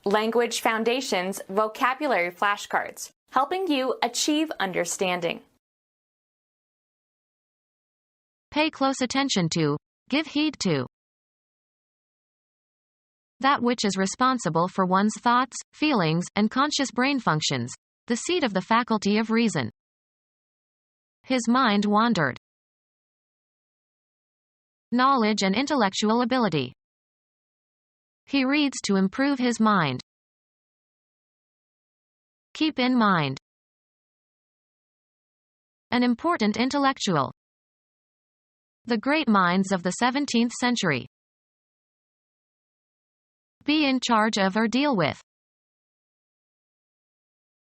Language Foundations Vocabulary Flashcards, helping you achieve understanding. Pay close attention to, give heed to. That which is responsible for one's thoughts, feelings, and conscious brain functions, the seat of the faculty of reason. His mind wandered. Knowledge and intellectual ability. He reads to improve his mind. Keep in mind. An important intellectual. The great minds of the 17th century. Be in charge of or deal with.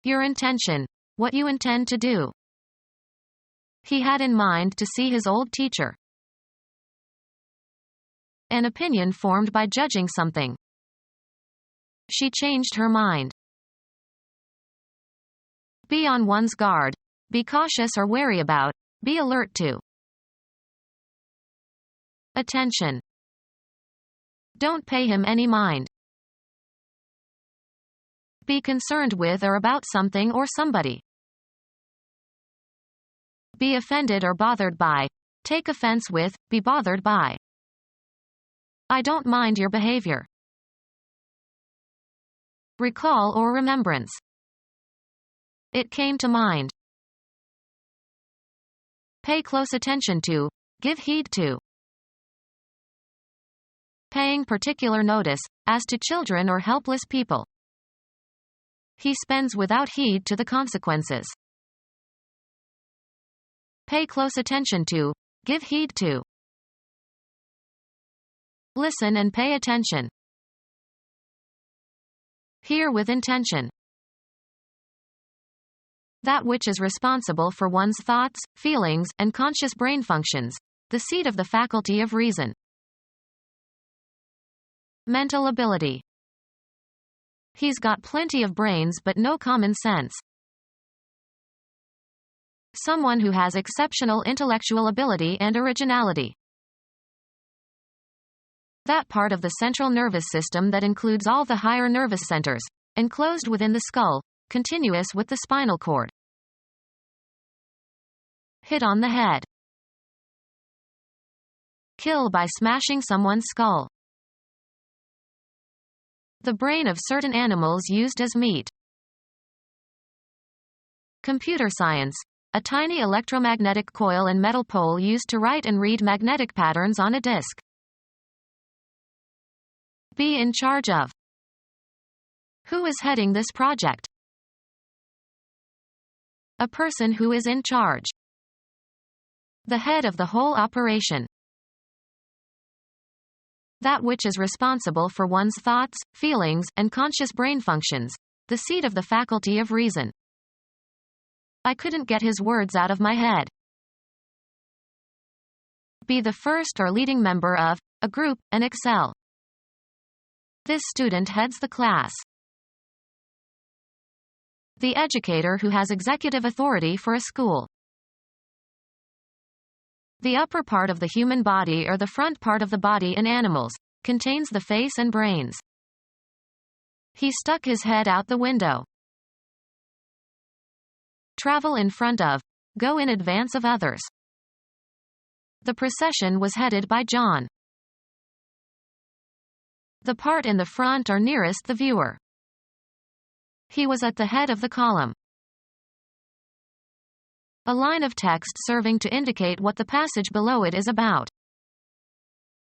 Your intention, what you intend to do. He had in mind to see his old teacher. An opinion formed by judging something. She changed her mind. Be on one's guard. Be cautious or wary about. Be alert to. Attention. Don't pay him any mind. Be concerned with or about something or somebody. Be offended or bothered by. Take offense with, be bothered by. I don't mind your behavior. Recall or remembrance. It came to mind. Pay close attention to, give heed to. Paying particular notice, as to children or helpless people. He spends without heed to the consequences. Pay close attention to, give heed to. Listen and pay attention. Hear with intention. That which is responsible for one's thoughts, feelings, and conscious brain functions, the seat of the faculty of reason. Mental ability. He's got plenty of brains but no common sense. Someone who has exceptional intellectual ability and originality. That part of the central nervous system that includes all the higher nervous centers, enclosed within the skull, continuous with the spinal cord. Hit on the head. Kill by smashing someone's skull. The brain of certain animals used as meat. Computer science. A tiny electromagnetic coil and metal pole used to write and read magnetic patterns on a disk. Be in charge of. Who is heading this project? A person who is in charge. The head of the whole operation. That which is responsible for one's thoughts, feelings, and conscious brain functions, the seat of the faculty of reason. I couldn't get his words out of my head. Be the first or leading member of a group and excel. This student heads the class. The educator who has executive authority for a school. The upper part of the human body or the front part of the body in animals contains the face and brains. He stuck his head out the window. Travel in front of, go in advance of others. The procession was headed by John. The part in the front or nearest the viewer. He was at the head of the column. A line of text serving to indicate what the passage below it is about.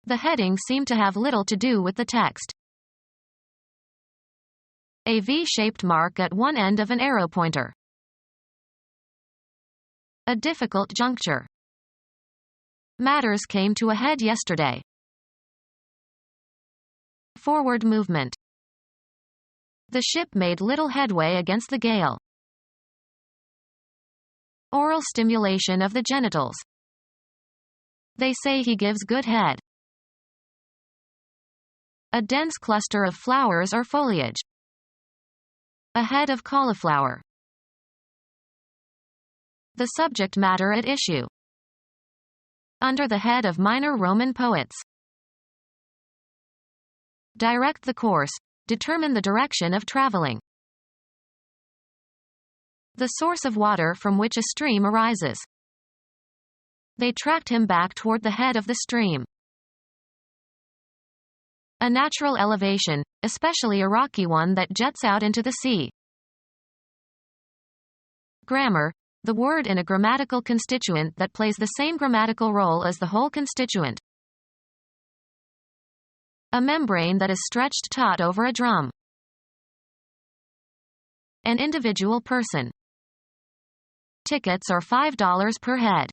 The heading seemed to have little to do with the text. A V-shaped mark at one end of an arrow pointer. A difficult juncture. Matters came to a head yesterday. Forward movement. The ship made little headway against the gale. Oral stimulation of the genitals. They say he gives good head. A dense cluster of flowers or foliage. A head of cauliflower. The subject matter at issue. Under the head of minor Roman poets. Direct the course, determine the direction of traveling. The source of water from which a stream arises. They tracked him back toward the head of the stream. A natural elevation, especially a rocky one that juts out into the sea. Grammar, the word in a grammatical constituent that plays the same grammatical role as the whole constituent. A membrane that is stretched taut over a drum. An individual person. Tickets are $5 per head.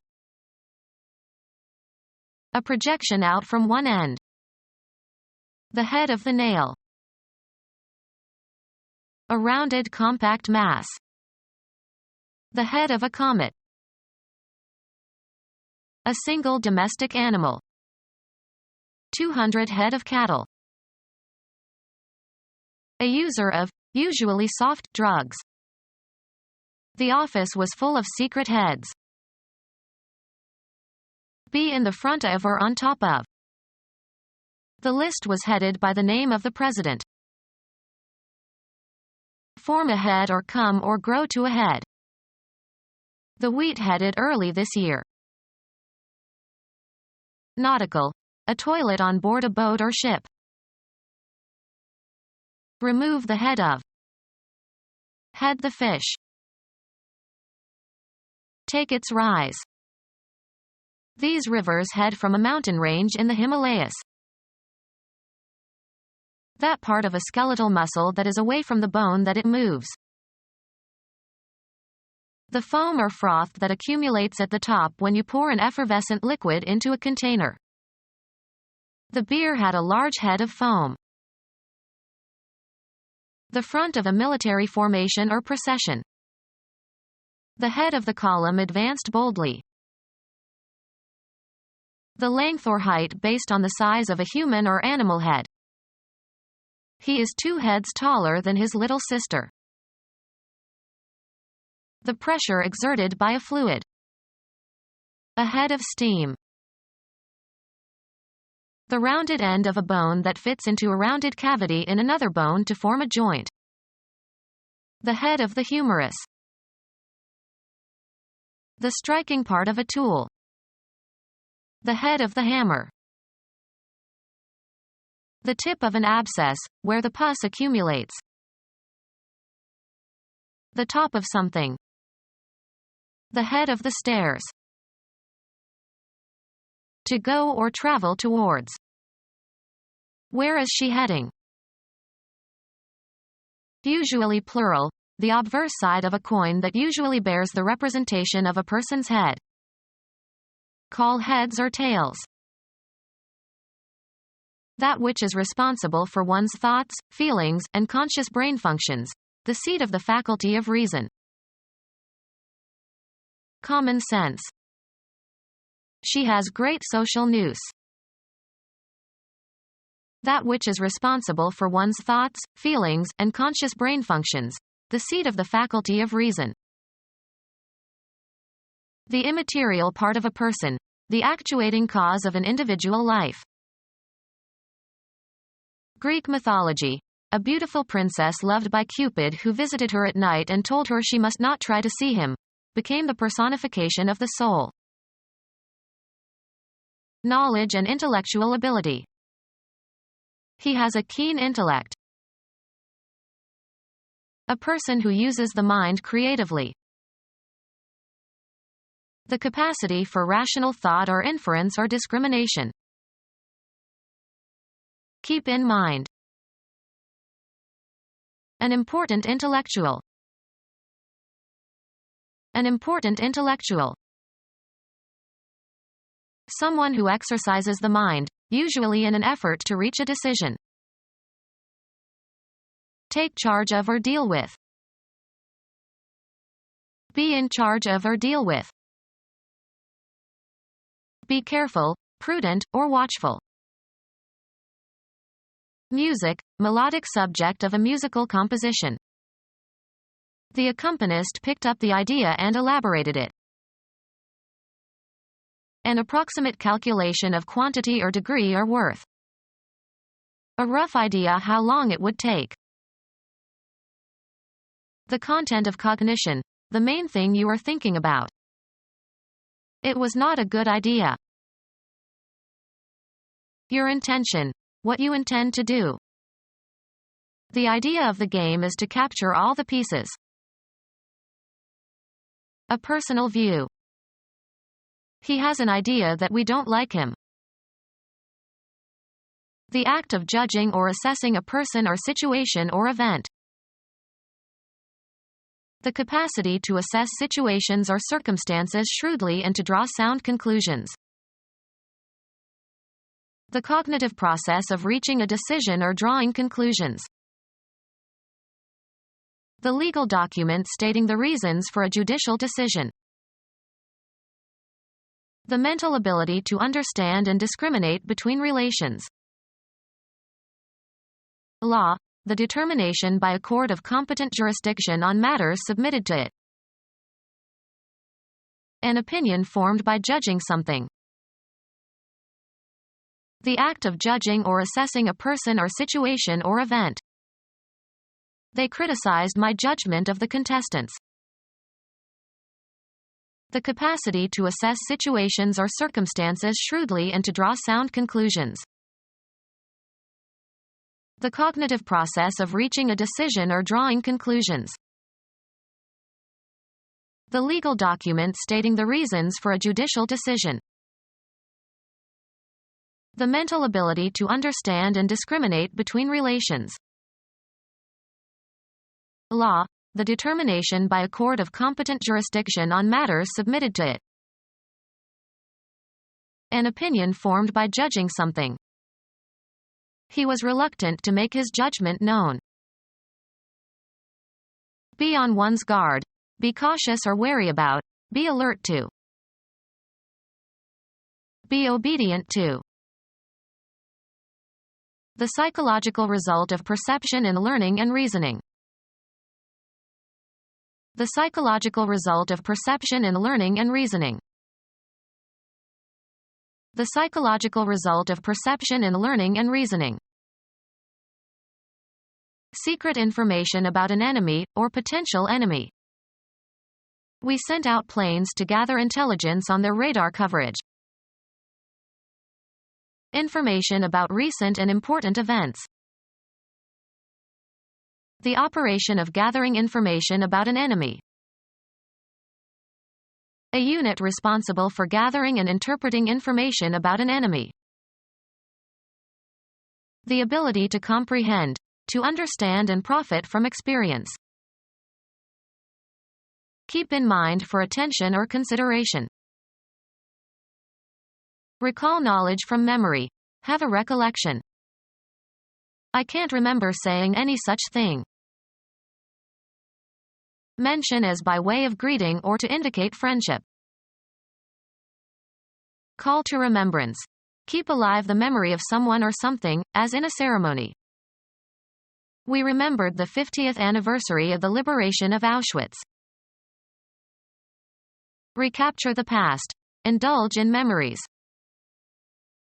A projection out from one end. The head of the nail. A rounded compact mass. The head of a comet. A single domestic animal. 200 head of cattle. A user of, usually soft, drugs. The office was full of secret heads. Be in the front of or on top of. The list was headed by the name of the president. Form a head or come or grow to a head. The wheat headed early this year. Nautical. A toilet on board a boat or ship. Remove the head of. Head the fish. Take its rise. These rivers head from a mountain range in the Himalayas. That part of a skeletal muscle that is away from the bone that it moves. The foam or froth that accumulates at the top when you pour an effervescent liquid into a container. The beer had a large head of foam. The front of a military formation or procession. The head of the column advanced boldly. The length or height based on the size of a human or animal head. He is 2 heads taller than his little sister. The pressure exerted by a fluid. A head of steam. The rounded end of a bone that fits into a rounded cavity in another bone to form a joint. The head of the humerus. The striking part of a tool. The head of the hammer. The tip of an abscess, where the pus accumulates. The top of something. The head of the stairs. To go or travel towards. Where is she heading? Usually plural, the obverse side of a coin that usually bears the representation of a person's head. Call heads or tails. That which is responsible for one's thoughts, feelings, and conscious brain functions, the seat of the faculty of reason. Common sense. She has great social nous. That which is responsible for one's thoughts, feelings, and conscious brain functions, the seat of the faculty of reason. The immaterial part of a person, the actuating cause of an individual life. Greek mythology. A beautiful princess loved by Cupid who visited her at night and told her she must not try to see him, became the personification of the soul. Knowledge and intellectual ability. He has a keen intellect. A person who uses the mind creatively. The capacity for rational thought or inference or discrimination. Keep in mind. An important intellectual. An important intellectual. Someone who exercises the mind, usually in an effort to reach a decision. Take charge of or deal with. Be in charge of or deal with. Be careful, prudent, or watchful. Music, melodic subject of a musical composition. The accompanist picked up the idea and elaborated it. An approximate calculation of quantity or degree or worth. A rough idea how long it would take. The content of cognition, the main thing you are thinking about. It was not a good idea. Your intention, what you intend to do. The idea of the game is to capture all the pieces. A personal view. He has an idea that we don't like him. The act of judging or assessing a person or situation or event. The capacity to assess situations or circumstances shrewdly and to draw sound conclusions. The cognitive process of reaching a decision or drawing conclusions. The legal document stating the reasons for a judicial decision. The mental ability to understand and discriminate between relations. Law, the determination by a court of competent jurisdiction on matters submitted to it. An opinion formed by judging something. The act of judging or assessing a person or situation or event. They criticized my judgment of the contestants. The capacity to assess situations or circumstances shrewdly and to draw sound conclusions. The cognitive process of reaching a decision or drawing conclusions. The legal document stating the reasons for a judicial decision. The mental ability to understand and discriminate between relations. Law, the determination by a court of competent jurisdiction on matters submitted to it. An opinion formed by judging something. He was reluctant to make his judgment known. Be on one's guard. Be cautious or wary about. Be alert to. Be obedient to. The psychological result of perception in learning and reasoning. The psychological result of perception in learning and reasoning. The psychological result of perception in learning and reasoning. Secret information about an enemy, or potential enemy. We sent out planes to gather intelligence on their radar coverage. Information about recent and important events. The operation of gathering information about an enemy. A unit responsible for gathering and interpreting information about an enemy. The ability to comprehend, to understand and profit from experience. Keep in mind for attention or consideration. Recall knowledge from memory. Have a recollection. I can't remember saying any such thing. Mention as by way of greeting or to indicate friendship. Call to remembrance. Keep alive the memory of someone or something, as in a ceremony. We remembered the 50th anniversary of the liberation of Auschwitz. Recapture the past. Indulge in memories.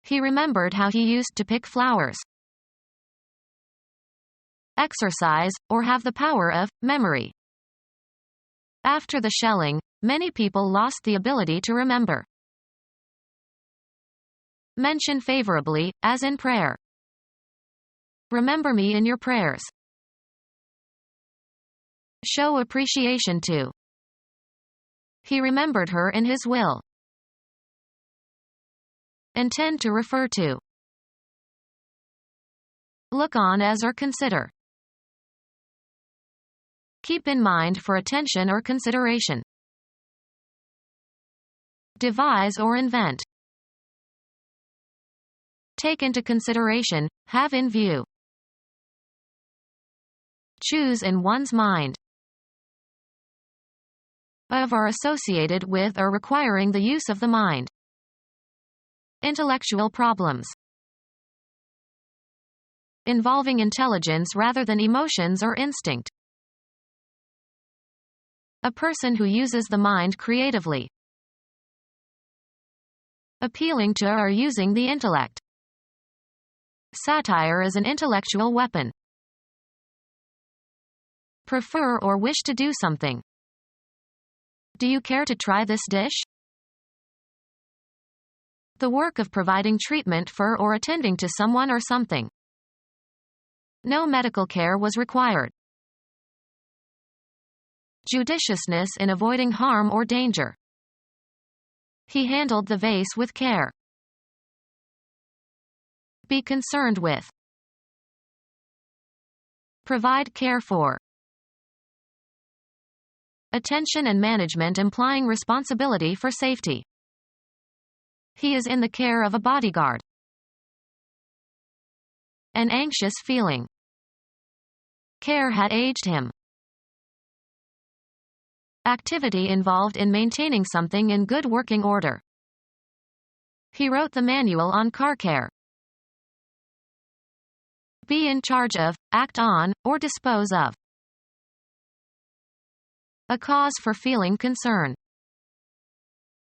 He remembered how he used to pick flowers. Exercise, or have the power of, memory. After the shelling, many people lost the ability to remember. Mention favorably, as in prayer. Remember me in your prayers. Show appreciation to. He remembered her in his will. Intend to refer to. Look on as or consider. Keep in mind for attention or consideration. Devise or invent. Take into consideration, have in view. Choose in one's mind. Of or associated with or requiring the use of the mind. Intellectual problems. Involving intelligence rather than emotions or instinct. A person who uses the mind creatively. Appealing to or using the intellect. Satire is an intellectual weapon. Prefer or wish to do something. Do you care to try this dish? The work of providing treatment for or attending to someone or something. No medical care was required. Judiciousness in avoiding harm or danger. He handled the vase with care. Be concerned with. Provide care for. Attention and management implying responsibility for safety. He is in the care of a bodyguard. An anxious feeling. Care had aged him. Activity involved in maintaining something in good working order. He wrote the manual on car care. Be in charge of, act on, or dispose of. A cause for feeling concern.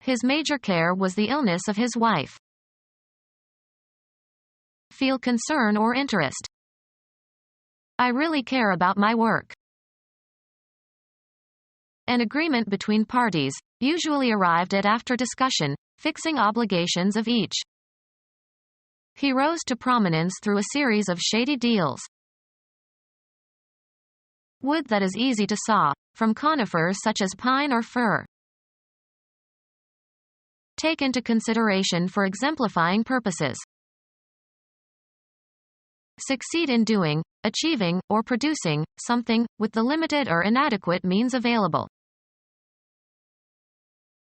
His major care was the illness of his wife. Feel concern or interest. I really care about my work. An agreement between parties, usually arrived at after discussion, fixing obligations of each. He rose to prominence through a series of shady deals. Wood that is easy to saw, from conifers such as pine or fir. Take into consideration for exemplifying purposes. Succeed in doing, achieving, or producing something, with the limited or inadequate means available.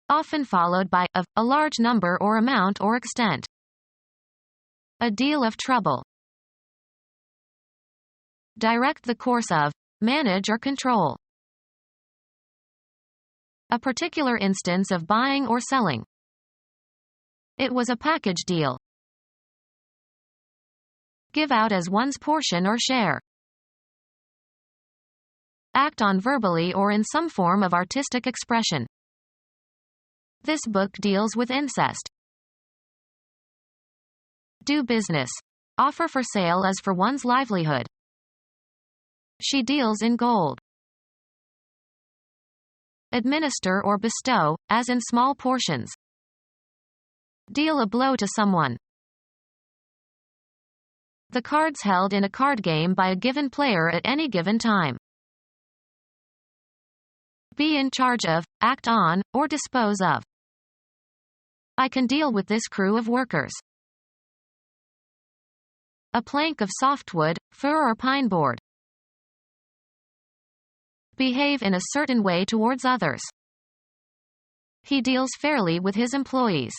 Often followed by, of, a large number or amount or extent. A deal of trouble. Direct the course of, manage or control. A particular instance of buying or selling. It was a package deal. Give out as one's portion or share. Act on verbally or in some form of artistic expression. This book deals with incest. Do business. Offer for sale as for one's livelihood. She deals in gold. Administer or bestow, as in small portions. Deal a blow to someone. The cards held in a card game by a given player at any given time. Be in charge of, act on, or dispose of. I can deal with this crew of workers. A plank of softwood, fir or pine board. Behave in a certain way towards others. He deals fairly with his employees.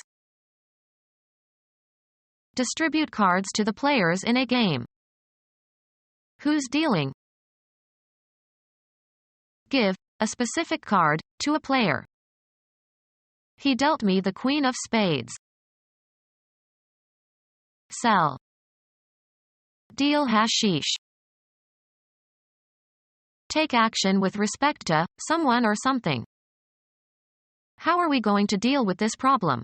Distribute cards to the players in a game. Who's dealing? Give, a specific card, to a player. He dealt me the queen of spades. Sell. Deal hashish. Take action with respect to someone or something. How are we going to deal with this problem?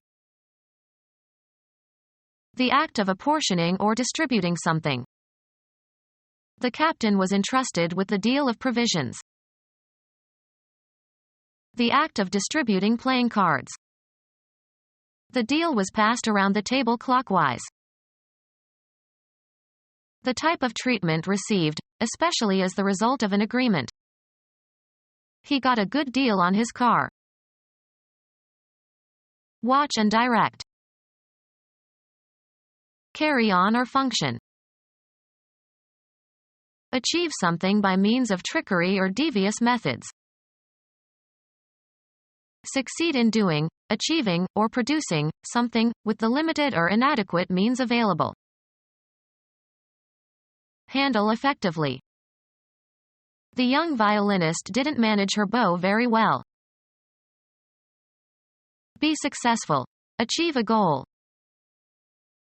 The act of apportioning or distributing something. The captain was entrusted with the deal of provisions. The act of distributing playing cards. The deal was passed around the table clockwise. The type of treatment received, especially as the result of an agreement. He got a good deal on his car. Watch and direct. Carry on or function. Achieve something by means of trickery or devious methods. Succeed in doing, achieving, or producing something, with the limited or inadequate means available. Handle effectively. The young violinist didn't manage her bow very well. Be successful. Achieve a goal.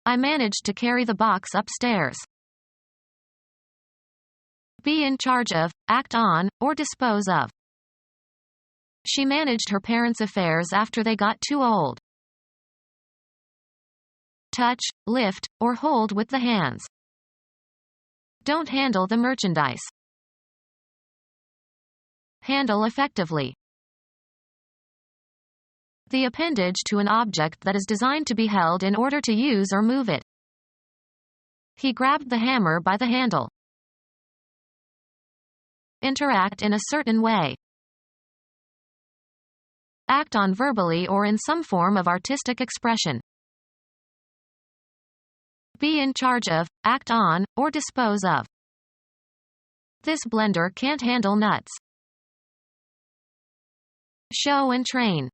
I managed to carry the box upstairs. Be in charge of, act on, or dispose of. She managed her parents' affairs after they got too old. Touch, lift, or hold with the hands. Don't handle the merchandise. Handle effectively. The appendage to an object that is designed to be held in order to use or move it. He grabbed the hammer by the handle. Interact in a certain way. Act on verbally or in some form of artistic expression. Be in charge of, act on, or dispose of. This blender can't handle nuts. Show and train.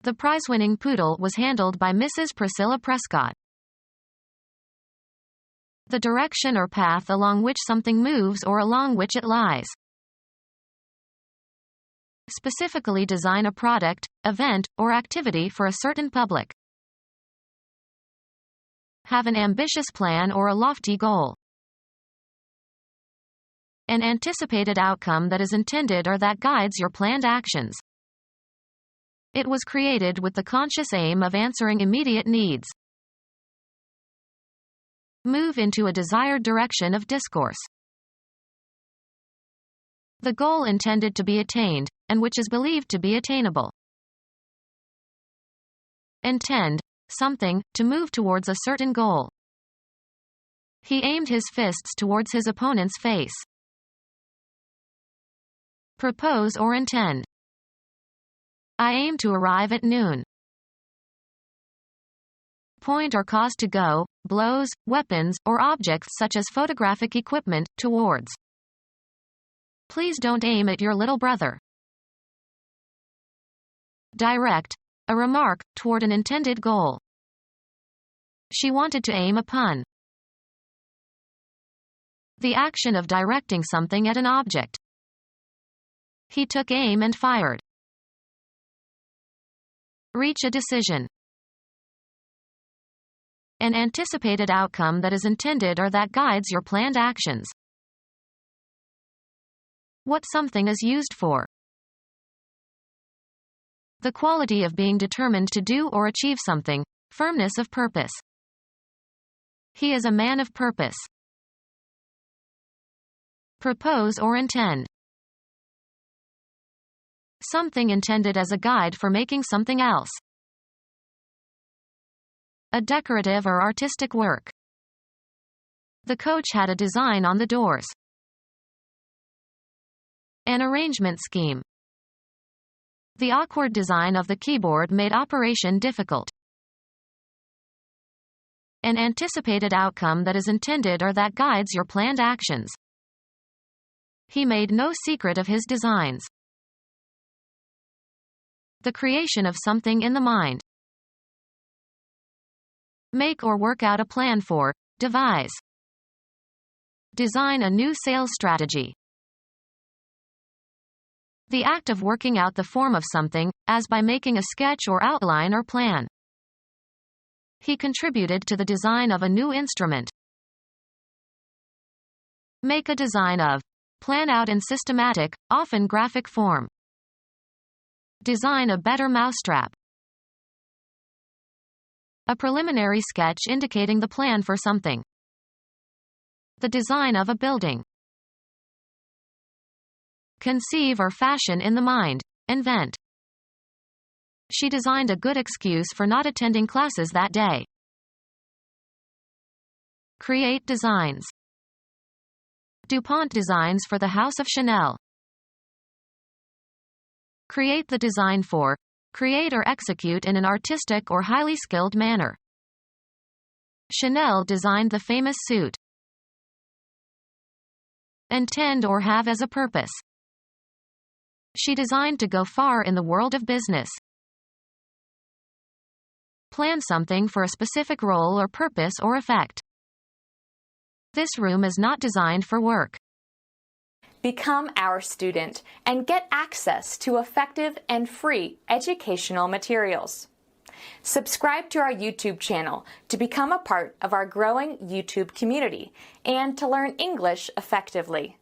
The prize-winning poodle was handled by Mrs. Priscilla Prescott. The direction or path along which something moves or along which it lies. Specifically design a product, event, or activity for a certain public. Have an ambitious plan or a lofty goal. An anticipated outcome that is intended or that guides your planned actions. It was created with the conscious aim of answering immediate needs. Move into a desired direction of discourse. The goal intended to be attained, and which is believed to be attainable. Intend, something, to move towards a certain goal. He aimed his fists towards his opponent's face. Propose or intend. I aim to arrive at noon. Point or cause to go, blows, weapons, or objects such as photographic equipment, towards. Please don't aim at your little brother. Direct, a remark, toward an intended goal. She wanted to aim a pun. The action of directing something at an object. He took aim and fired. Reach a decision. An anticipated outcome that is intended or that guides your planned actions. What something is used for. The quality of being determined to do or achieve something, firmness of purpose. He is a man of purpose. Propose or intend. Something intended as a guide for making something else. A decorative or artistic work. The coach had a design on the doors. An arrangement scheme. The awkward design of the keyboard made operation difficult. An anticipated outcome that is intended or that guides your planned actions. He made no secret of his designs. The creation of something in the mind. Make or work out a plan for, devise. Design a new sales strategy. The act of working out the form of something, as by making a sketch or outline or plan. He contributed to the design of a new instrument. Make a design of. Plan out in systematic, often graphic form. Design a better mousetrap. A preliminary sketch indicating the plan for something. The design of a building. Conceive or fashion in the mind, invent. She designed a good excuse for not attending classes that day. Create designs. DuPont designs for the House of Chanel. Create the design for. Create or execute in an artistic or highly skilled manner. Chanel designed the famous suit. Intend or have as a purpose. She designed to go far in the world of business. Plan something for a specific role or purpose or effect. This room is not designed for work. Become our student and get access to effective and free educational materials. Subscribe to our YouTube channel to become a part of our growing YouTube community and to learn English effectively.